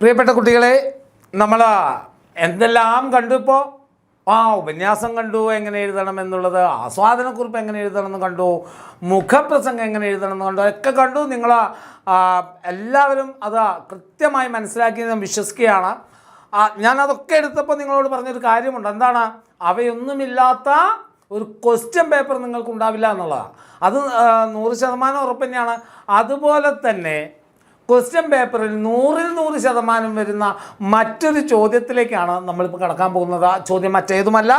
പ്രിയപ്പെട്ട കുട്ടികളെ, നമ്മൾ എന്തെല്ലാം കണ്ടു ഇപ്പോൾ? ഉപന്യാസം കണ്ടു, എങ്ങനെ എഴുതണം എന്നുള്ളത്, ആസ്വാദനക്കുറിപ്പ് എങ്ങനെ എഴുതണം എന്ന് കണ്ടു, മുഖപ്രസംഗം എങ്ങനെ എഴുതണം എന്ന് കണ്ടു, ഒക്കെ കണ്ടു. നിങ്ങൾ എല്ലാവരും അത് കൃത്യമായി മനസ്സിലാക്കി ഞാൻ വിശ്വസിക്കുകയാണ്. ഞാനതൊക്കെ എടുത്തപ്പോൾ നിങ്ങളോട് പറഞ്ഞൊരു കാര്യമുണ്ട്. എന്താണ്? അവയൊന്നുമില്ലാത്ത ഒരു ക്വസ്റ്റ്യൻ പേപ്പർ നിങ്ങൾക്കുണ്ടാവില്ല എന്നുള്ളതാണ്. അത് 100% ഉറപ്പ് തന്നെയാണ്. അതുപോലെ തന്നെ ക്വസ്റ്റ്യൻ പേപ്പറിൽ 100% വരുന്ന മറ്റൊരു ചോദ്യത്തിലേക്കാണ് നമ്മളിപ്പോൾ കടക്കാൻ പോകുന്നത്. ആ ചോദ്യം മറ്റേതുമല്ല,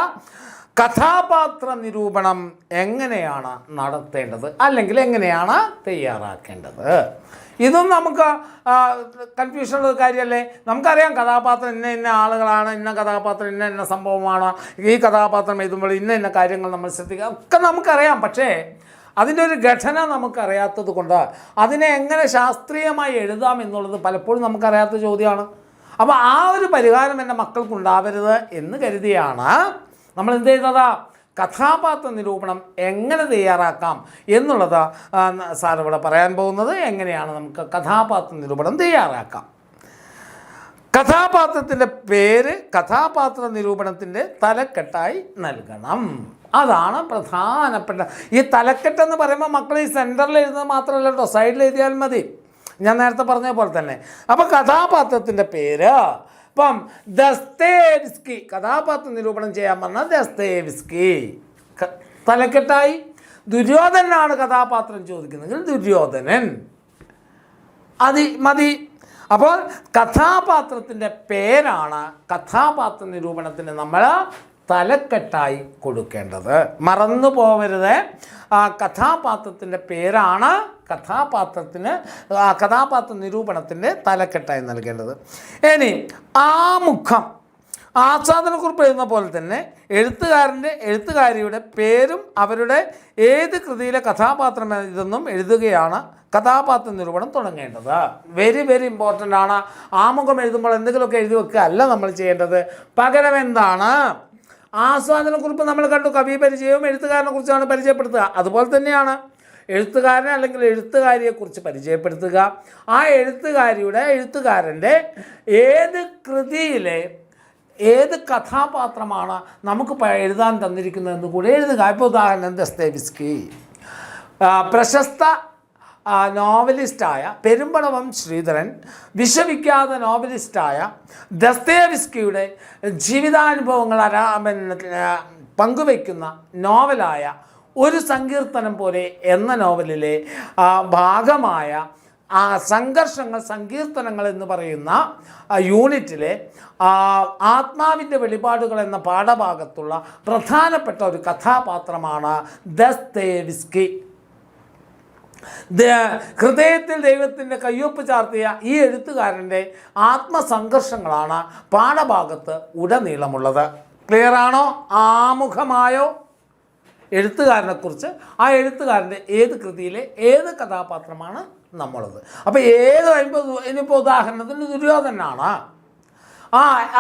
കഥാപാത്ര നിരൂപണം എങ്ങനെയാണ് നടത്തേണ്ടത്, അല്ലെങ്കിൽ എങ്ങനെയാണ് തയ്യാറാക്കേണ്ടത്. ഇതും നമുക്ക് കൺഫ്യൂഷനുള്ള കാര്യമല്ലേ? നമുക്കറിയാം കഥാപാത്രം ഇന്ന ആളുകളാണ്, ഇന്ന കഥാപാത്രം ഇന്ന സംഭവമാണ്, ഈ കഥാപാത്രം എഴുതുമ്പോൾ ഇന്ന കാര്യങ്ങൾ നമ്മൾ ശ്രദ്ധിക്കുക, ഒക്കെ നമുക്കറിയാം. പക്ഷേ അതിൻ്റെ ഒരു ഘടന നമുക്കറിയാത്തത് കൊണ്ട് അതിനെ എങ്ങനെ ശാസ്ത്രീയമായി എഴുതാം എന്നുള്ളത് പലപ്പോഴും നമുക്കറിയാത്ത ചോദ്യമാണ്. അപ്പോൾ ആ ഒരു പരിഹാരം എൻ്റെ മക്കൾക്കുണ്ടാവരുത് എന്ന് കരുതിയാണ് നമ്മൾ എന്ത് ചെയ്തത്? കഥാപാത്ര നിരൂപണം എങ്ങനെ തയ്യാറാക്കാം എന്നുള്ളത് സാർ ഇവിടെ പറയാൻ പോകുന്നത്. എങ്ങനെയാണ് നമുക്ക് കഥാപാത്ര നിരൂപണം തയ്യാറാക്കാം? കഥാപാത്രത്തിൻ്റെ പേര് കഥാപാത്ര നിരൂപണത്തിൻ്റെ തലക്കെട്ടായി നൽകണം. അതാണ് പ്രധാനപ്പെട്ട. ഈ തലക്കെട്ടെന്ന് പറയുമ്പോൾ മക്കൾ ഈ സെൻറ്ററിൽ എഴുതുന്നത് മാത്രമല്ല കേട്ടോ, സൈഡിൽ എഴുതിയാൽ മതി. ഞാൻ നേരത്തെ പറഞ്ഞ പോലെ തന്നെ. അപ്പോൾ കഥാപാത്രത്തിൻ്റെ പേര്, ഇപ്പം ദസ്തേവ്സ്കി, കഥാപാത്ര നിരൂപണം ചെയ്യാൻ പറഞ്ഞാൽ ദസ്തേവ്സ്കി തലക്കെട്ടായി. ദുര്യോധനാണ് കഥാപാത്രം ചോദിക്കുന്നതെങ്കിൽ ദുര്യോധനൻ അത് മതി. അപ്പോൾ കഥാപാത്രത്തിൻ്റെ പേരാണ് കഥാപാത്ര നിരൂപണത്തിന് നമ്മൾ തലക്കെട്ടായി കൊടുക്കേണ്ടത്. മറന്നു പോകരുത്. കഥാപാത്രത്തിൻ്റെ പേരാണ് കഥാപാത്ര നിരൂപണത്തിൻ്റെ തലക്കെട്ടായി നൽകേണ്ടത്. ഇനി ആമുഖം, ആസ്വാദനക്കുറിപ്പ് എഴുതുന്ന പോലെ തന്നെ എഴുത്തുകാരിയുടെ പേരും അവരുടെ ഏത് കൃതിയിലെ കഥാപാത്രം ഇതെന്നും എഴുതുകയാണ് കഥാപാത്ര നിരൂപണം തുടങ്ങേണ്ടത്. വെരി വെരി ഇമ്പോർട്ടൻ്റ് ആണ്. ആമുഖം എഴുതുമ്പോൾ എന്തെങ്കിലുമൊക്കെ എഴുതി വെക്കുക അല്ല നമ്മൾ ചെയ്യേണ്ടത്. പകരം എന്താണ്? ആസ്വാദനക്കുറിപ്പ് നമ്മൾ കണ്ടു, കവി പരിചയവും എഴുത്തുകാരനെ കുറിച്ചാണ് പരിചയപ്പെടുത്തുക. അതുപോലെ തന്നെയാണ് എഴുത്തുകാരനെ അല്ലെങ്കിൽ എഴുത്തുകാരിയെക്കുറിച്ച് പരിചയപ്പെടുത്തുക. ആ എഴുത്തുകാരൻ്റെ ഏത് കൃതിയിലെ ഏത് കഥാപാത്രമാണ് നമുക്ക് എഴുതാൻ തന്നിരിക്കുന്നതെന്ന് കൂടെ എഴുതുക. ഇപ്പോൾ ഉദാഹരണം ദസ്തേവ്സ്കി, പ്രശസ്ത നോവലിസ്റ്റായ പെരുമ്പടവം ശ്രീധരൻ, വിശ്വവിഖ്യാത നോവലിസ്റ്റായ ദസ്തേവ്സ്കിയുടെ ജീവിതാനുഭവങ്ങൾ പങ്കുവയ്ക്കുന്ന നോവലായ ഒരു സങ്കീർത്തനം പോലെ എന്ന നോവലിലെ ഭാഗമായ സങ്കീർത്തനങ്ങൾ എന്ന് പറയുന്ന യൂണിറ്റിലെ ആത്മാവിൻ്റെ വെളിപാടുകൾ എന്ന പാഠഭാഗത്തുള്ള പ്രധാനപ്പെട്ട ഒരു കഥാപാത്രമാണ് ദസ്തേവ്സ്കി. ഹൃദയത്തിൽ ദൈവത്തിൻ്റെ കയ്യൊപ്പ് ചാർത്തിയ ഈ എഴുത്തുകാരൻ്റെ ആത്മസംഘർഷങ്ങളാണ് പാഠഭാഗത്ത് ഉടനീളമുള്ളത്. ക്ലിയറാണോ? ആമുഖമായോ? എഴുത്തുകാരനെക്കുറിച്ച്, ആ എഴുത്തുകാരൻ്റെ ഏത് കൃതിയിലെ ഏത് കഥാപാത്രമാണ് നമ്മളുള്ളത്. അപ്പോൾ ഇനിയിപ്പോൾ ഉദാഹരണത്തിന് ദുര്യോധനാണ്.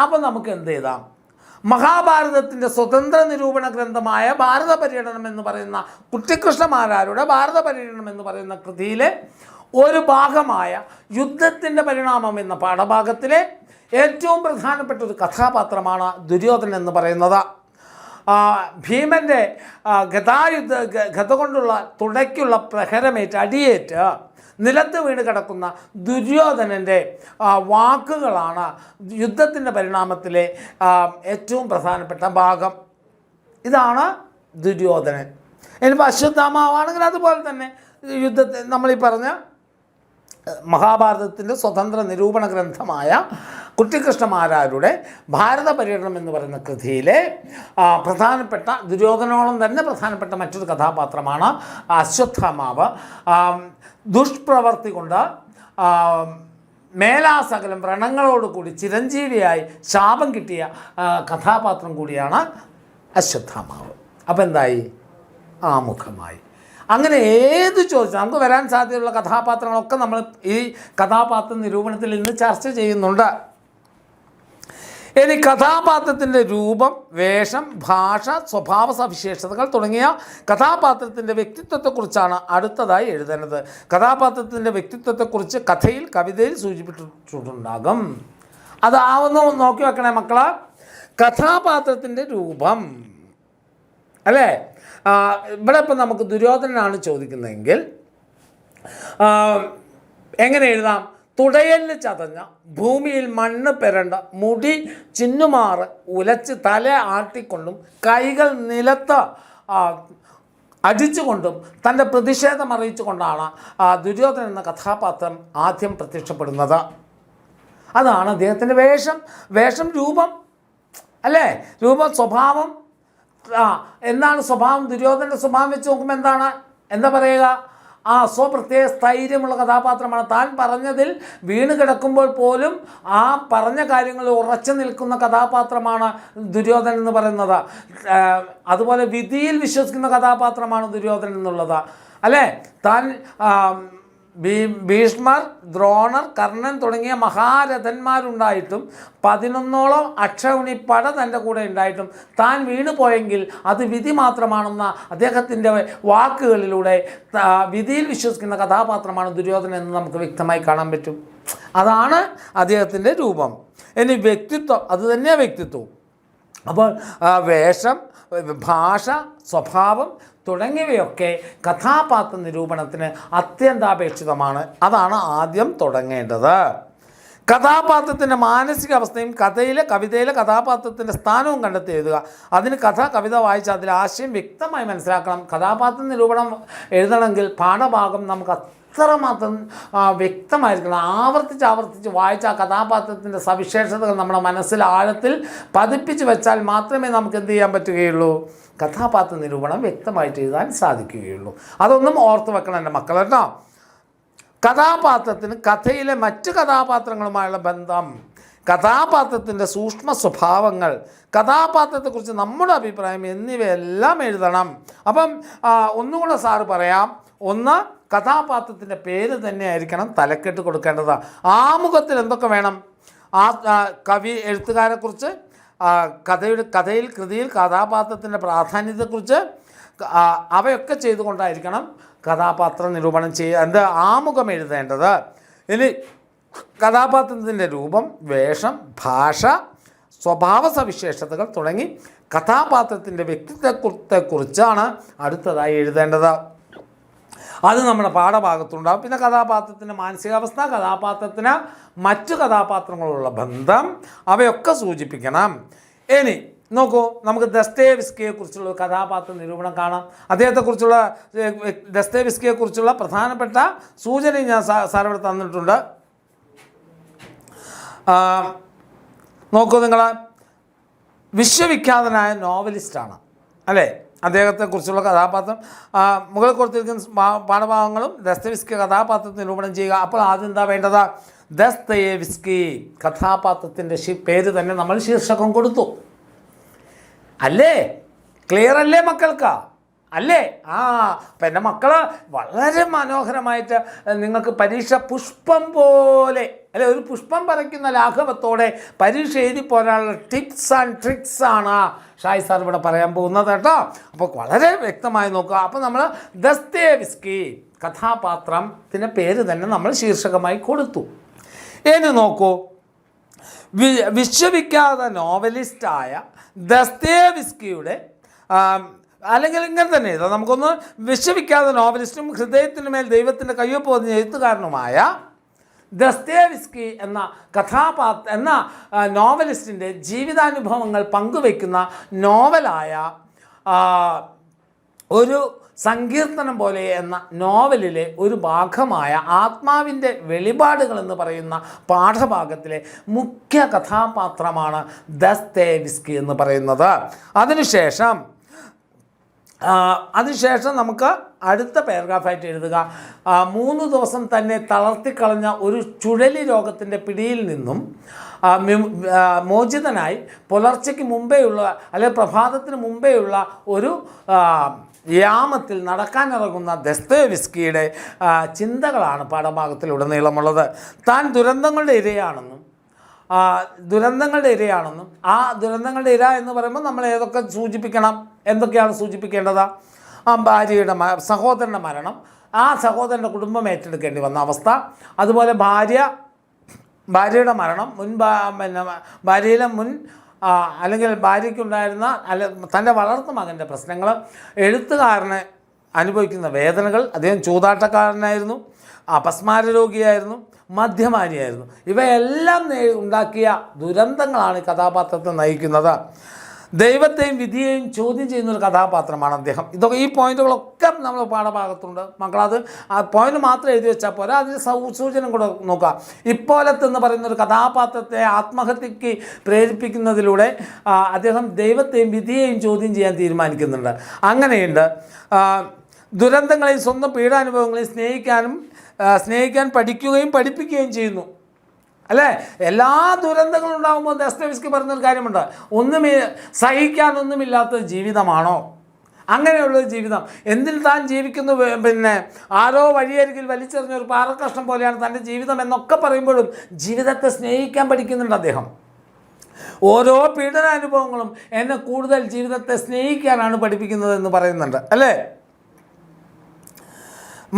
അപ്പം നമുക്ക് എന്ത് ചെയ്താം? മഹാഭാരതത്തിൻ്റെ സ്വതന്ത്ര നിരൂപണ ഗ്രന്ഥമായ ഭാരത പര്യടനം എന്ന് പറയുന്ന കുട്ടിക്കൃഷ്ണമാരാരുടെ ഭാരത പര്യടനം എന്ന് പറയുന്ന കൃതിയിലെ ഒരു ഭാഗമായ യുദ്ധത്തിൻ്റെ പരിണാമം എന്ന പാഠഭാഗത്തിലെ ഏറ്റവും പ്രധാനപ്പെട്ട ഒരു കഥാപാത്രമാണ് ദുര്യോധനൻ എന്ന് പറയുന്നത്. ഭീമൻ്റെ ഗത കൊണ്ടുള്ള തുടയ്ക്കുള്ള പ്രഹരമേറ്റ് അടിയേറ്റ് നിലത്ത് വീണ് കിടക്കുന്ന ദുര്യോധനൻ്റെ വാക്കുകളാണ് യുദ്ധത്തിൻ്റെ പരിണാമത്തിലെ ഏറ്റവും പ്രധാനപ്പെട്ട ഭാഗം. ഇതാണ് ദുര്യോധനൻ. ഇനിയിപ്പോൾ അശ്വത്ഥാമാവാണെങ്കിൽ അതുപോലെ തന്നെ യുദ്ധത്തിൽ നമ്മളീ പറഞ്ഞ മഹാഭാരതത്തിൻ്റെ സ്വതന്ത്ര നിരൂപണ ഗ്രന്ഥമായ കുട്ടിക്കൃഷ്ണമാരാരുടെ ഭാരത പര്യടനം എന്ന് പറയുന്ന കൃതിയിലെ പ്രധാനപ്പെട്ട ദുര്യോധനോളം തന്നെ പ്രധാനപ്പെട്ട മറ്റൊരു കഥാപാത്രമാണ് അശ്വത്ഥാമാവ്. ദുഷ്പ്രവർത്തി കൊണ്ട് മേലാസകലം വ്രണങ്ങളോടുകൂടി ചിരഞ്ജീവിയായി ശാപം കിട്ടിയ കഥാപാത്രം കൂടിയാണ് അശ്വത്ഥാമാവ്. അപ്പം എന്തായി? ആമുഖമായി. അങ്ങനെ ഏത് ചോദിച്ചാൽ നമുക്ക് വരാൻ സാധ്യതയുള്ള കഥാപാത്രങ്ങളൊക്കെ നമ്മൾ ഈ കഥാപാത്ര നിരൂപണത്തിൽ ഇന്ന് ചർച്ച ചെയ്യുന്നുണ്ട്. ഇനി കഥാപാത്രത്തിൻ്റെ രൂപം, വേഷം, ഭാഷ, സ്വഭാവ സവിശേഷതകൾ തുടങ്ങിയ കഥാപാത്രത്തിൻ്റെ വ്യക്തിത്വത്തെക്കുറിച്ചാണ് അടുത്തതായി എഴുതേണ്ടത്. കഥാപാത്രത്തിൻ്റെ വ്യക്തിത്വത്തെക്കുറിച്ച് കഥയിൽ, കവിതയിൽ സൂചിപ്പിച്ചിട്ടുണ്ടാകും. അതാവുന്നു നോക്കി വെക്കണേ മക്കളെ. കഥാപാത്രത്തിൻ്റെ രൂപം അല്ലേ? ഇവിടെ ഇപ്പം നമുക്ക് ദുര്യോധനനാണ് ചോദിക്കുന്നതെങ്കിൽ എങ്ങനെ എഴുതാം? തുടയല് ചതഞ്ഞ, ഭൂമിയിൽ മണ്ണ് പെരണ്ട, മുടി ചിന്നുമാറ് ഉലച്ച് തല ആട്ടിക്കൊണ്ടും കൈകൾ നിലത്ത് അടിച്ചുകൊണ്ടും തൻ്റെ പ്രതിഷേധം അറിയിച്ചുകൊണ്ടാണ് ദുര്യോധനൻ എന്ന കഥാപാത്രം ആദ്യം പ്രത്യക്ഷപ്പെടുന്നത്. അതാണ് അദ്ദേഹത്തിൻ്റെ വേഷം, രൂപം അല്ലേ? രൂപം, സ്വഭാവം. എന്താണ് സ്വഭാവം? ദുര്യോധനൻ്റെ സ്വഭാവം വെച്ച് നോക്കുമ്പോൾ എന്താ പറയുക? സ്വപ്രത്യേക സ്ഥൈര്യമുള്ള കഥാപാത്രമാണ്. താൻ പറഞ്ഞതിൽ വീണ് കിടക്കുമ്പോൾ പോലും ആ പറഞ്ഞ കാര്യങ്ങളിൽ ഉറച്ചു നിൽക്കുന്ന കഥാപാത്രമാണ് ദുര്യോധനൻ എന്ന് പറയുന്നത്. അതുപോലെ വിധിയിൽ വിശ്വസിക്കുന്ന കഥാപാത്രമാണ് ദുര്യോധനൻ എന്നുള്ളത് അല്ലേ? താൻ ഭീഷ്മർ, ദ്രോണർ, കർണൻ തുടങ്ങിയ മഹാരഥന്മാരുണ്ടായിട്ടും 11ഓളം അക്ഷൗണിപ്പട തൻ്റെ കൂടെ ഉണ്ടായിട്ടും താൻ വീണു പോയെങ്കിൽ അത് വിധി മാത്രമാണെന്ന അദ്ദേഹത്തിൻ്റെ വാക്കുകളിലൂടെ വിധിയിൽ വിശ്വസിക്കുന്ന കഥാപാത്രമാണ് ദുര്യോധനൻ എന്ന് നമുക്ക് വ്യക്തമായി കാണാൻ പറ്റും. അതാണ് അദ്ദേഹത്തിൻ്റെ രൂപം. ഇനി വ്യക്തിത്വം, അത് തന്നെയാണ് വ്യക്തിത്വം. അപ്പോൾ വേഷം, ഭാഷ, സ്വഭാവം തുടങ്ങിയവയൊക്കെ കഥാപാത്ര നിരൂപണത്തിന് അത്യന്താപേക്ഷിതമാണ്. അതാണ് ആദ്യം തുടങ്ങേണ്ടത്. കഥാപാത്രത്തിൻ്റെ മാനസികാവസ്ഥയും കവിതയിലെ കഥാപാത്രത്തിൻ്റെ സ്ഥാനവും കണ്ടെത്തി എഴുതുക. അതിന് കവിത വായിച്ച് അതിൽ ആശയം വ്യക്തമായി മനസ്സിലാക്കണം. കഥാപാത്ര നിരൂപണം എഴുതണമെങ്കിൽ പാഠഭാഗം നമുക്ക് അത്രമാത്രം വ്യക്തമായിരിക്കണം. ആവർത്തിച്ച് വായിച്ച ആ കഥാപാത്രത്തിൻ്റെ സവിശേഷതകൾ നമ്മുടെ മനസ്സിൽ ആഴത്തിൽ പതിപ്പിച്ച് വെച്ചാൽ മാത്രമേ നമുക്ക് എന്ത് ചെയ്യാൻ പറ്റുകയുള്ളൂ? കഥാപാത്ര നിരൂപണം വ്യക്തമായിട്ട് എഴുതാൻ സാധിക്കുകയുള്ളൂ. അതൊന്നും ഓർത്ത് വെക്കണം എൻ്റെ മക്കൾ കേട്ടോ. കഥാപാത്രത്തിന് കഥയിലെ മറ്റ് കഥാപാത്രങ്ങളുമായുള്ള ബന്ധം, കഥാപാത്രത്തിൻ്റെ സൂക്ഷ്മ സ്വഭാവങ്ങൾ, കഥാപാത്രത്തെക്കുറിച്ച് നമ്മുടെ അഭിപ്രായം എന്നിവയെല്ലാം എഴുതണം. അപ്പം ഒന്നുകൂടെ സാറ് പറയാം. ഒന്ന്, കഥാപാത്രത്തിൻ്റെ പേര് തന്നെയായിരിക്കണം തലക്കെട്ട് കൊടുക്കേണ്ടത്. ആമുഖത്തിൽ എന്തൊക്കെ വേണം? എഴുത്തുകാരെക്കുറിച്ച്, കഥയിൽ കൃതിയിൽ കഥാപാത്രത്തിൻ്റെ പ്രാധാന്യത്തെക്കുറിച്ച് അവയൊക്കെ ചെയ്തുകൊണ്ടായിരിക്കണം കഥാപാത്ര നിരൂപണം ആമുഖം എഴുതേണ്ടത്. ഇനി കഥാപാത്രത്തിൻ്റെ രൂപം, വേഷം, ഭാഷ, സ്വഭാവ സവിശേഷതകൾ തുടങ്ങി കഥാപാത്രത്തിൻ്റെ വ്യക്തിത്വത്തെക്കുറിച്ചാണ് അടുത്തതായി എഴുതേണ്ടത്. അത് നമ്മുടെ പാഠഭാഗത്തുണ്ടാകും. പിന്നെ കഥാപാത്രത്തിൻ്റെ മാനസികാവസ്ഥ, കഥാപാത്രത്തിന് മറ്റു കഥാപാത്രങ്ങളുള്ള ബന്ധം, അവയൊക്കെ സൂചിപ്പിക്കണം. ഇനി നോക്കൂ, നമുക്ക് ദസ്തയേവ്സ്കിയെക്കുറിച്ചുള്ള കഥാപാത്ര നിരൂപണം കാണാം. ദസ്തയേവ്സ്കിയെക്കുറിച്ചുള്ള പ്രധാനപ്പെട്ട സൂചന ഞാൻ സാറിവിടെ തന്നിട്ടുണ്ട്. നോക്കൂ നിങ്ങൾ, വിശ്വവിഖ്യാതനായ നോവലിസ്റ്റാണ് അല്ലേ? അദ്ദേഹത്തെക്കുറിച്ചുള്ള കഥാപാത്രം മുകളിൽ കൊടുത്തിരിക്കുന്ന പാഠഭാഗങ്ങളും ദസ്തയേവ്സ്കി കഥാപാത്രത്തെ നിരൂപണം ചെയ്യുക. അപ്പോൾ ആദ്യം എന്താ വേണ്ടത്? ദസ്തയേവ്സ്കി കഥാപാത്രത്തിൻ്റെ പേര് തന്നെ നമ്മൾ ശീർഷകം കൊടുത്തു അല്ലേ? ക്ലിയർ അല്ലേ മക്കൾക്ക്? അല്ലേ? അപ്പം എൻ്റെ മക്കൾ വളരെ മനോഹരമായിട്ട് നിങ്ങൾക്ക് പരീക്ഷ പുഷ്പം പോലെ അല്ലെ, ഒരു പുഷ്പം പറിക്കുന്ന ലാഘവത്തോടെ പരീക്ഷ എഴുതി പോരാനുള്ള ടിപ്സ് ആൻഡ് ട്രിക്സ് ആണ് ഷായ് സാർ ഇവിടെ പറയാൻ പോകുന്നത് കേട്ടോ. അപ്പോൾ വളരെ വ്യക്തമായി നോക്കുക. അപ്പോൾ നമ്മൾ ദസ്തയേവ്സ്കി കഥാപാത്രത്തിൻ്റെ പേര് തന്നെ നമ്മൾ ശീർഷകമായി കൊടുത്തു. ഇനി നോക്കൂ, വിശ്വവിഖ്യാത നോവലിസ്റ്റായ ദസ്തയേവ്സ്കിയുടെ അല്ലെങ്കിൽ ഇങ്ങനെ തന്നെ എഴുതാം നമുക്കൊന്ന്, വിശ്വവിഖ്യാത നോവലിസ്റ്റും ഹൃദയത്തിന് മേൽ ദൈവത്തിൻ്റെ കയ്യൊപ്പ് പതിഞ്ഞ എഴുത്തുകാരനുമായ ദസ്തയേവ്സ്കി എന്ന നോവലിസ്റ്റിൻ്റെ ജീവിതാനുഭവങ്ങൾ പങ്കുവയ്ക്കുന്ന നോവലായ ഒരു സങ്കീർത്തനം പോലെ എന്ന നോവലിലെ ഒരു ഭാഗമായ ആത്മാവിൻ്റെ വെളിപാടുകൾ എന്ന് പറയുന്ന പാഠഭാഗത്തിലെ മുഖ്യ കഥാപാത്രമാണ് ദസ്തയേവ്സ്കി എന്ന് പറയുന്നത്. അതിനുശേഷം നമുക്ക് അടുത്ത പാരഗ്രാഫായിട്ട് എഴുതുക. 3 ദിവസം തന്നെ തളർത്തിക്കളഞ്ഞ ഒരു ചുഴലി രോഗത്തിൻ്റെ പിടിയിൽ നിന്നും മോചിതനായി പുലർച്ചയ്ക്ക് മുമ്പേയുള്ള അല്ലെങ്കിൽ പ്രഭാതത്തിന് മുമ്പേയുള്ള ഒരു യാമത്തിൽ നടക്കാനിറങ്ങുന്ന ദസ്തയേവ്സ്കിയുടെ ചിന്തകളാണ് പാഠഭാഗത്തിലുടനീളമുള്ളത്. താൻ ദുരന്തങ്ങളുടെ ഇരയാണെന്നും ദുരന്തങ്ങളുടെ ഇരയാണെന്നും ആ ദുരന്തങ്ങളുടെ ഇര എന്ന് പറയുമ്പോൾ നമ്മൾ ഏതൊക്കെ സൂചിപ്പിക്കണം, എന്തൊക്കെയാണ് സൂചിപ്പിക്കേണ്ടത്? ഭാര്യയുടെ സഹോദരൻ്റെ മരണം, ആ സഹോദരൻ്റെ കുടുംബം ഏറ്റെടുക്കേണ്ടി വന്ന അവസ്ഥ, അതുപോലെ ഭാര്യയുടെ മരണം, ഭാര്യയിലെ അല്ലെങ്കിൽ ഭാര്യയ്ക്കുണ്ടായിരുന്ന തൻ്റെ വളർത്ത മകൻ്റെ പ്രശ്നങ്ങൾ, എഴുത്തുകാരന് അനുഭവിക്കുന്ന വേദനകൾ, അദ്ദേഹം ചൂതാട്ടക്കാരനായിരുന്നു, അപസ്മാര രോഗിയായിരുന്നു, മദ്യപാനിയായിരുന്നു. ഇവയെല്ലാം ഉണ്ടാക്കിയ ദുരന്തങ്ങളാണ് ഈ കഥാപാത്രത്തെ നയിക്കുന്നത്. ദൈവത്തെയും വിധിയെയും ചോദ്യം ചെയ്യുന്നൊരു കഥാപാത്രമാണ് അദ്ദേഹം. ഈ പോയിന്റുകളൊക്കെ നമ്മൾ പാഠഭാഗത്തുണ്ട്. മക്കളത് ആ പോയിന്റ് മാത്രം എഴുതി വെച്ചാൽ പോരാ, അതിന് സൂചന കൂടെ നോക്കുക. ഇപ്പോലത്ത് എന്ന് പറയുന്നൊരു കഥാപാത്രത്തെ ആത്മഹത്യക്ക് പ്രേരിപ്പിക്കുന്നതിലൂടെ അദ്ദേഹം ദൈവത്തെയും വിധിയെയും ചോദ്യം ചെയ്യാൻ തീരുമാനിക്കുന്നുണ്ട്. അങ്ങനെയുണ്ട്. ദുരന്തങ്ങളെയും സ്വന്തം പീഡാനുഭവങ്ങളെയും സ്നേഹിക്കാൻ പഠിക്കുകയും പഠിപ്പിക്കുകയും ചെയ്യുന്നു. അല്ലേ? എല്ലാ ദുരന്തങ്ങളും ഉണ്ടാകുമ്പോൾ ദസ്തയേവ്സ്കി പറഞ്ഞൊരു കാര്യമുണ്ട്, സഹിക്കാനൊന്നുമില്ലാത്ത ജീവിതമാണോ അങ്ങനെയുള്ളൊരു ജീവിതം? എന്തിൽ താൻ ജീവിക്കുന്നു, ആരോ വഴിയരികിൽ വലിച്ചെറിഞ്ഞൊരു പാറക്കഷ്ണം പോലെയാണ് തൻ്റെ ജീവിതം എന്നൊക്കെ പറയുമ്പോഴും ജീവിതത്തെ സ്നേഹിക്കാൻ പഠിക്കുന്നുണ്ട് അദ്ദേഹം. ഓരോ പീഡനാനുഭവങ്ങളും എന്നെ കൂടുതൽ ജീവിതത്തെ സ്നേഹിക്കാനാണ് പഠിപ്പിക്കുന്നത് എന്ന് പറയുന്നുണ്ട്. അല്ലേ?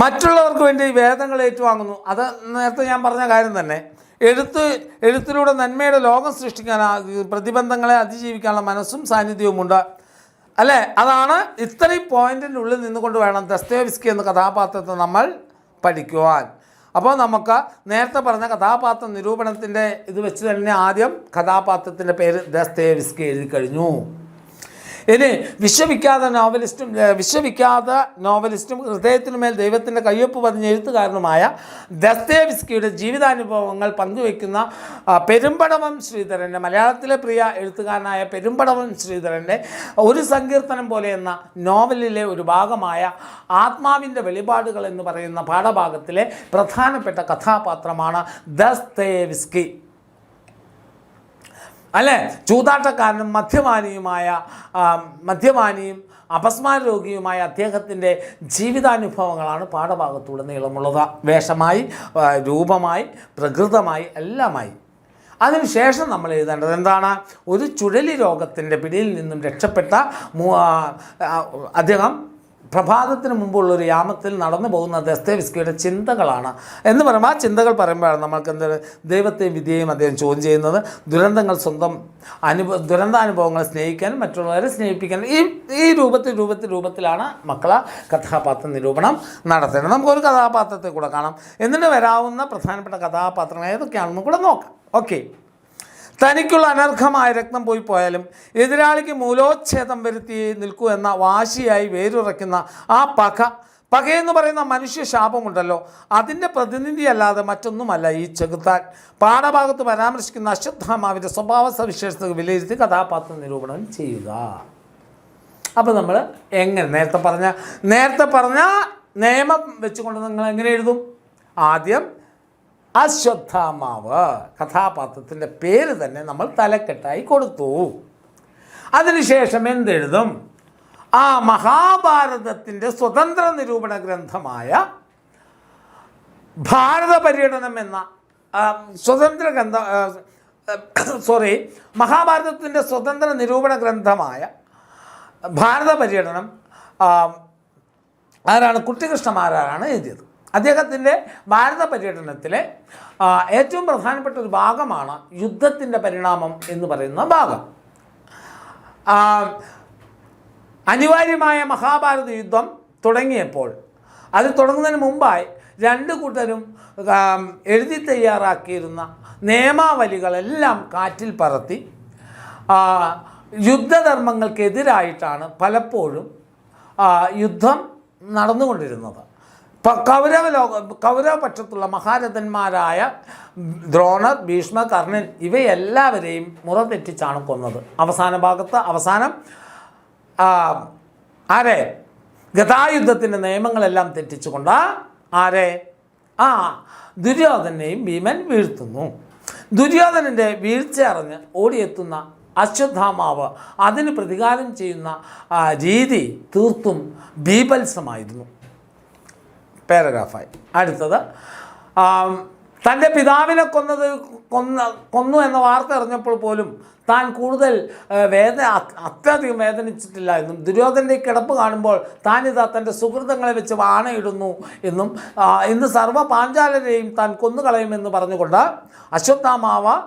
മറ്റുള്ളവർക്ക് വേണ്ടി വേദനകൾ ഏറ്റുവാങ്ങുന്നു. അത് നേരത്തെ ഞാൻ പറഞ്ഞ കാര്യം തന്നെ. എഴുത്തിലൂടെ നന്മയുടെ ലോകം സൃഷ്ടിക്കാൻ പ്രതിബന്ധങ്ങളെ അതിജീവിക്കാനുള്ള മനസ്സും സാന്നിധ്യവുമുണ്ട്. അല്ലേ? അതാണ് ഇത്രയും പോയിന്റിൻ്റെ ഉള്ളിൽ നിന്നുകൊണ്ട് വേണം ദസ്തയേവ്സ്കി എന്ന കഥാപാത്രത്തെ നമ്മൾ പഠിക്കുവാൻ. അപ്പോൾ നമുക്ക് നേരത്തെ പറഞ്ഞ കഥാപാത്ര നിരൂപണത്തിൻ്റെ ഇത് വെച്ച് തന്നെ ആദ്യം കഥാപാത്രത്തിൻ്റെ പേര് ദസ്തയേവ്സ്കി എഴുതി കഴിഞ്ഞു. ഇനി വിശ്വവിഖ്യാത നോവലിസ്റ്റും ഹൃദയത്തിനുമേൽ ദൈവത്തിൻ്റെ കയ്യൊപ്പ് പതിഞ്ഞ എഴുത്തുകാരനുമായ ദസ്തയേവ്സ്കിയുടെ ജീവിതാനുഭവങ്ങൾ പങ്കുവയ്ക്കുന്ന പെരുമ്പടവം ശ്രീധരൻ്റെ, മലയാളത്തിലെ പ്രിയ എഴുത്തുകാരനായ പെരുമ്പടവം ശ്രീധരൻ്റെ ഒരു സങ്കീർത്തനം പോലെ എന്ന നോവലിലെ ഒരു ഭാഗമായ ആത്മാവിൻ്റെ വെളിപാടുകൾ എന്ന് പറയുന്ന പാഠഭാഗത്തിലെ പ്രധാനപ്പെട്ട കഥാപാത്രമാണ് ദസ്തയേവ്സ്കി. അല്ലേ? ചൂതാട്ടക്കാരനും മദ്യപാനിയും അപസ്മാര രോഗിയുമായ അദ്ദേഹത്തിൻ്റെ ജീവിതാനുഭവങ്ങളാണ് പാഠഭാഗത്തൂടെ നീളമുള്ളത്. വേഷമായി, രൂപമായി, പ്രകൃതമായി, എല്ലാമായി. അതിനുശേഷം നമ്മൾ എഴുതേണ്ടത് എന്താണ്? ഒരു ചുഴലി രോഗത്തിൻ്റെ പിടിയിൽ നിന്നും രക്ഷപ്പെട്ട അദ്ദേഹം പ്രഭാതത്തിന് മുമ്പുള്ളൊരു യാമത്തിൽ നടന്നു പോകുന്ന ദസ്തയേവ്സ്കിയുടെ ചിന്തകളാണ് എന്ന് പറയുമ്പോൾ ആ ചിന്തകൾ പറയുമ്പോഴാണ് നമ്മൾക്ക് ദൈവത്തെയും വിധിയെയും അദ്ദേഹം ചോദ്യം ചെയ്യുന്നത്. ദുരന്താനുഭവങ്ങളെ സ്നേഹിക്കാനും മറ്റുള്ളവരെ സ്നേഹിപ്പിക്കാനും ഈ രൂപത്തിലാണ് മക്കളെ കഥാപാത്ര നിരൂപണം നടത്തേണ്ടത്. നമുക്കൊരു കഥാപാത്രത്തെ കൂടെ കാണാം. എന്നിട്ട് വരാവുന്ന പ്രധാനപ്പെട്ട കഥാപാത്രങ്ങൾ ഏതൊക്കെയാണെന്നും കൂടെ നോക്കാം. ഓക്കെ. തനിക്കുള്ള അനർഹമായ രക്തം പോയാലും എതിരാളിക്ക് മൂലോച്ഛേദം വരുത്തി നിൽക്കൂ എന്ന വാശിയായി വേരുറയ്ക്കുന്ന ആ പകയെന്ന് പറയുന്ന മനുഷ്യ ശാപമുണ്ടല്ലോ, അതിൻ്റെ പ്രതിനിധിയല്ലാതെ മറ്റൊന്നുമല്ല ഈ ചെകുത്താൻ. പാഠഭാഗത്ത് പരാമർശിക്കുന്ന അശ്വത്ഥാമാവിൻ്റെ സ്വഭാവ സവിശേഷതകൾ വിലയിരുത്തി കഥാപാത്ര നിരൂപണം ചെയ്യുക. അപ്പോൾ നമ്മൾ നേരത്തെ പറഞ്ഞ നിയമം വെച്ചുകൊണ്ട് നിങ്ങൾ എങ്ങനെ എഴുതും? ആദ്യം അശ്വത്ഥാമാവ് കഥാപാത്രത്തിൻ്റെ പേര് തന്നെ നമ്മൾ തലക്കെട്ടായി കൊടുത്തു. അതിനുശേഷം എന്തെഴുതും? മഹാഭാരതത്തിൻ്റെ സ്വതന്ത്ര നിരൂപണ ഗ്രന്ഥമായ ഭാരത പര്യടനം എന്ന മഹാഭാരതത്തിൻ്റെ സ്വതന്ത്ര നിരൂപണ ഗ്രന്ഥമായ ഭാരത പര്യടനം കുട്ടിക്കൃഷ്ണമാരാരാണ് എഴുതിയത്. അദ്ദേഹത്തിൻ്റെ ഭാരത പര്യടനത്തിലെ ഏറ്റവും പ്രധാനപ്പെട്ട ഒരു ഭാഗമാണ് യുദ്ധത്തിൻ്റെ പരിണാമം എന്ന് പറയുന്ന ഭാഗം. അനിവാര്യമായ മഹാഭാരത യുദ്ധം തുടങ്ങിയപ്പോൾ അത് തുടങ്ങുന്നതിന് മുമ്പായി രണ്ട് കൂട്ടരും എഴുതി തയ്യാറാക്കിയിരുന്ന നിയമാവലികളെല്ലാം കാറ്റിൽ പറത്തി യുദ്ധധർമ്മങ്ങൾക്കെതിരായിട്ടാണ് പലപ്പോഴും യുദ്ധം നടന്നുകൊണ്ടിരുന്നത്. കൗരവപക്ഷത്തുള്ള മഹാരഥന്മാരായ ദ്രോണർ, ഭീഷ്മർ, കർണൻ ഇവയെല്ലാവരെയും മുറ തെറ്റിച്ചാണ് കൊന്നത്. അവസാനം ഗതായുദ്ധത്തിൻ്റെ നിയമങ്ങളെല്ലാം തെറ്റിച്ചുകൊണ്ട് ദുര്യോധനെയും ഭീമൻ വീഴ്ത്തുന്നു. ദുര്യോധനൻ്റെ വീഴ്ച അറിഞ്ഞ് ഓടിയെത്തുന്ന അശ്വത്ഥാമാവ് അതിന് പ്രതികാരം ചെയ്യുന്ന രീതി തീർത്തും ബീഭത്സമായിരുന്നു. പാരഗ്രാഫായി അടുത്തത് തൻ്റെ പിതാവിനെ കൊന്നു എന്ന വാർത്ത അറിഞ്ഞപ്പോൾ പോലും താൻ കൂടുതൽ അത്യധികം വേദനിച്ചിട്ടില്ല എന്നും ദുര്യോധനൻ്റെ കിടപ്പ് കാണുമ്പോൾ താനിതാ തൻ്റെ സുഹൃത്തുക്കളെ വെച്ച് ആണയിടുന്നു എന്നും ഇന്ന് സർവ്വ പാഞ്ചാലരെയും താൻ കൊന്നുകളയുമെന്ന് പറഞ്ഞുകൊണ്ട് അശ്വത്ഥാമാവ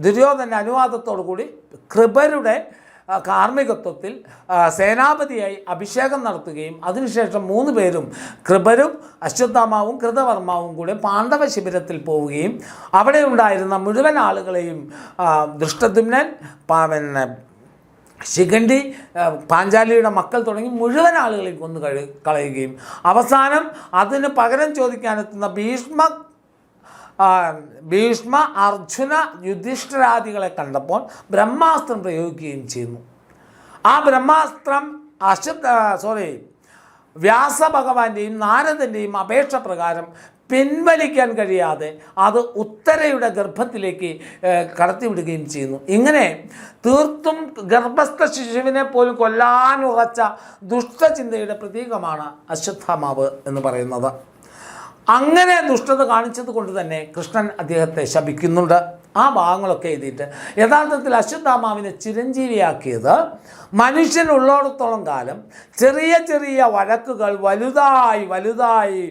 ദുര്യോധനൻ്റെ അനുവാദത്തോടു കൂടി കൃപരുടെ കാർമ്മികത്വത്തിൽ സേനാപതിയായി അഭിഷേകം നടത്തുകയും അതിനുശേഷം 3 പേരും കൃപരും അശ്വത്ഥാമാവും കൃതവർമാവും കൂടെ പാണ്ഡവ ശിബിരത്തിൽ പോവുകയും അവിടെ ഉണ്ടായിരുന്ന മുഴുവൻ ആളുകളെയും ദൃഷ്ടദ്യുമ്നൻ പിന്നെ ശിഖണ്ഡി പാഞ്ചാലിയുടെ മക്കൾ തുടങ്ങി മുഴുവൻ ആളുകളെയും കൊന്നു കളയുകയും അവസാനം അതിന് പകരം ചോദിക്കാനെത്തുന്ന ഭീഷ്മ അർജുന യുധിഷ്ഠിരാദികളെ കണ്ടപ്പോൾ ബ്രഹ്മാസ്ത്രം പ്രയോഗിക്കുകയും ചെയ്യുന്നു. ആ ബ്രഹ്മാസ്ത്രം വ്യാസഭഗവാന്റെയും നാരദൻ്റെയും അപേക്ഷ പ്രകാരം പിൻവലിക്കാൻ കഴിയാതെ അത് ഉത്തരയുടെ ഗർഭത്തിലേക്ക് കടത്തിവിടുകയും ചെയ്യുന്നു. ഇങ്ങനെ തീർത്തും ഗർഭസ്ഥ ശിശുവിനെ പോലും കൊല്ലാനുറച്ച ദുഷ്ടചിന്തയുടെ പ്രതീകമാണ് അശ്വത്ഥാമാവ് എന്ന് പറയുന്നത്. അങ്ങനെ ദുഷ്ടത കാണിച്ചത് കൊണ്ട് തന്നെ കൃഷ്ണൻ അദ്ദേഹത്തെ ശപിക്കുന്നുണ്ട്. ആ ഭാഗങ്ങളൊക്കെ എഴുതിയിട്ട് യഥാർത്ഥത്തിൽ അശ്വത്ഥാമാവിനെ ചിരഞ്ജീവിയാക്കിയത് മനുഷ്യനുള്ളിടത്തോളം കാലം ചെറിയ ചെറിയ വഴക്കുകൾ വലുതായി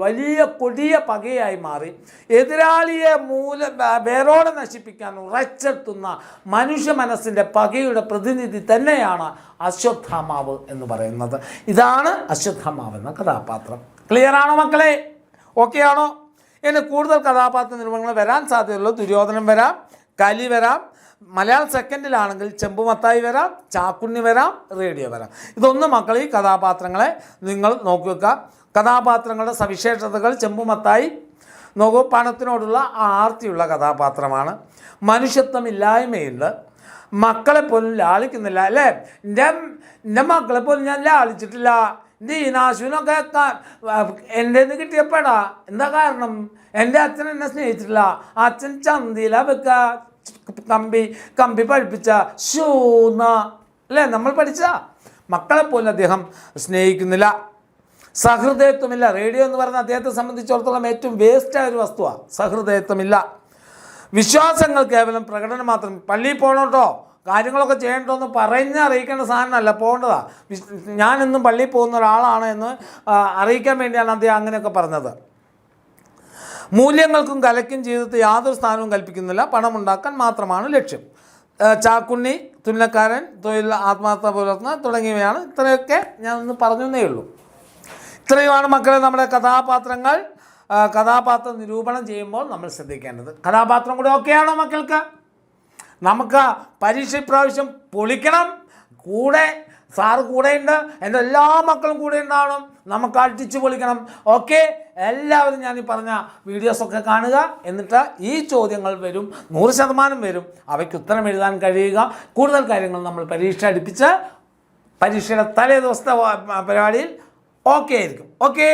വലിയ കൊടിയ പകയായി മാറി എതിരാളിയെ വേരോടെ നശിപ്പിക്കാൻ ഉറച്ചെത്തുന്ന മനുഷ്യ മനസ്സിൻ്റെ പകയുടെ പ്രതിനിധി തന്നെയാണ് അശ്വത്ഥാമാവ് എന്ന് പറയുന്നത്. ഇതാണ് അശ്വത്ഥാമാവ് എന്ന കഥാപാത്രം. ക്ലിയർ ആണോ മക്കളെ? ഓക്കെ ആണോ? ഇനി കൂടുതൽ കഥാപാത്ര നിർവഹണങ്ങൾ വരാൻ സാധ്യതയുള്ളൂ. ദുര്യോധനൻ വരാം, കലി വരാം, മലയാളം സെക്കൻഡിലാണെങ്കിൽ ചെമ്പുമത്തായി വരാം, ചാക്കുണ്ണി വരാം, റേഡിയോ വരാം. ഇതൊന്നും മക്കൾ ഈ കഥാപാത്രങ്ങളെ നിങ്ങൾ നോക്കി വെക്കുക. കഥാപാത്രങ്ങളുടെ സവിശേഷതകൾ ചെമ്പുമത്തായി നോക്കൂ, പണത്തിനോടുള്ള ആർത്തിയുള്ള കഥാപാത്രമാണ്. മനുഷ്യത്വമില്ലായ്മയുണ്ട്. മക്കളെ പോലും ലാളിക്കുന്നില്ല അല്ലേ? എൻ്റെ മക്കളെ പോലും ഞാൻ ലാളിച്ചിട്ടില്ല. ദീനാശുവിനൊക്കെ എൻ്റെ നിന്ന് കിട്ടിയപ്പോടാ. എന്താ കാരണം? എൻ്റെ അച്ഛൻ എന്നെ സ്നേഹിച്ചിട്ടില്ല. അച്ഛൻ ചന്തിയില വെക്ക കമ്പി പഴിപ്പിച്ച ഷൂന്ന അല്ലേ നമ്മൾ പഠിച്ച മക്കളെ പോലും അദ്ദേഹം സ്നേഹിക്കുന്നില്ല. സഹൃദയത്വമില്ല. റേഡിയോ എന്ന് പറഞ്ഞാൽ അദ്ദേഹത്തെ സംബന്ധിച്ചിടത്തോളം ഏറ്റവും വേസ്റ്റായ ഒരു വസ്തുവാണ്. സഹൃദയത്വമില്ല. വിശ്വാസങ്ങൾ കേവലം പ്രകടനം മാത്രം. പള്ളിയിൽ പോകണോട്ടോ, കാര്യങ്ങളൊക്കെ ചെയ്യണ്ടോന്ന് അറിയിക്കേണ്ട സാധനമല്ല, പോകേണ്ടതാണ്. ഞാനെന്നും പള്ളിയിൽ പോകുന്ന ഒരാളാണ് എന്ന് അറിയിക്കാൻ വേണ്ടിയാണ് അദ്ദേഹം അങ്ങനെയൊക്കെ പറഞ്ഞത്. മൂല്യങ്ങൾക്കും കലയ്ക്കും ജീവിതത്തിൽ യാതൊരു സ്ഥാനവും കൽപ്പിക്കുന്നില്ല. പണമുണ്ടാക്കാൻ മാത്രമാണ് ലക്ഷ്യം. ചാക്കുണ്ണി, തുന്നക്കാരൻ, തൊഴിൽ ആത്മാർത്ഥ പുലർത്തുന്ന തുടങ്ങിയവയാണ്. ഇത്രയൊക്കെ ഞാൻ ഒന്ന് പറഞ്ഞേ ഉള്ളൂ. ഇത്രയുമാണ് മക്കളെ നമ്മുടെ കഥാപാത്രങ്ങൾ. കഥാപാത്ര നിരൂപണം ചെയ്യുമ്പോൾ നമ്മൾ ശ്രദ്ധിക്കേണ്ടത്. കഥാപാത്രം കൂടെ ഓക്കെയാണോ മക്കൾക്ക്? നമുക്ക് പരീക്ഷ ഇപ്രാവശ്യം പൊളിക്കണം. സാറ് കൂടെയുണ്ട്, എൻ്റെ എല്ലാ മക്കളും കൂടെ ഉണ്ടാവണം. നമുക്ക് അടിച്ചു പൊളിക്കണം. ഓക്കെ, എല്ലാവരും ഞാൻ ഈ പറഞ്ഞ വീഡിയോസൊക്കെ കാണുക. എന്നിട്ട് ഈ ചോദ്യങ്ങൾ വരും, 100% വരും. അവയ്ക്ക് ഉത്തരം എഴുതാൻ കഴിയുക. കൂടുതൽ കാര്യങ്ങൾ നമ്മൾ പരീക്ഷ അടുപ്പിച്ച് പരീക്ഷയുടെ തലേ ദിവസത്തെ പരിപാടിയിൽ ഓക്കെ ആയിരിക്കും. ഓക്കെ.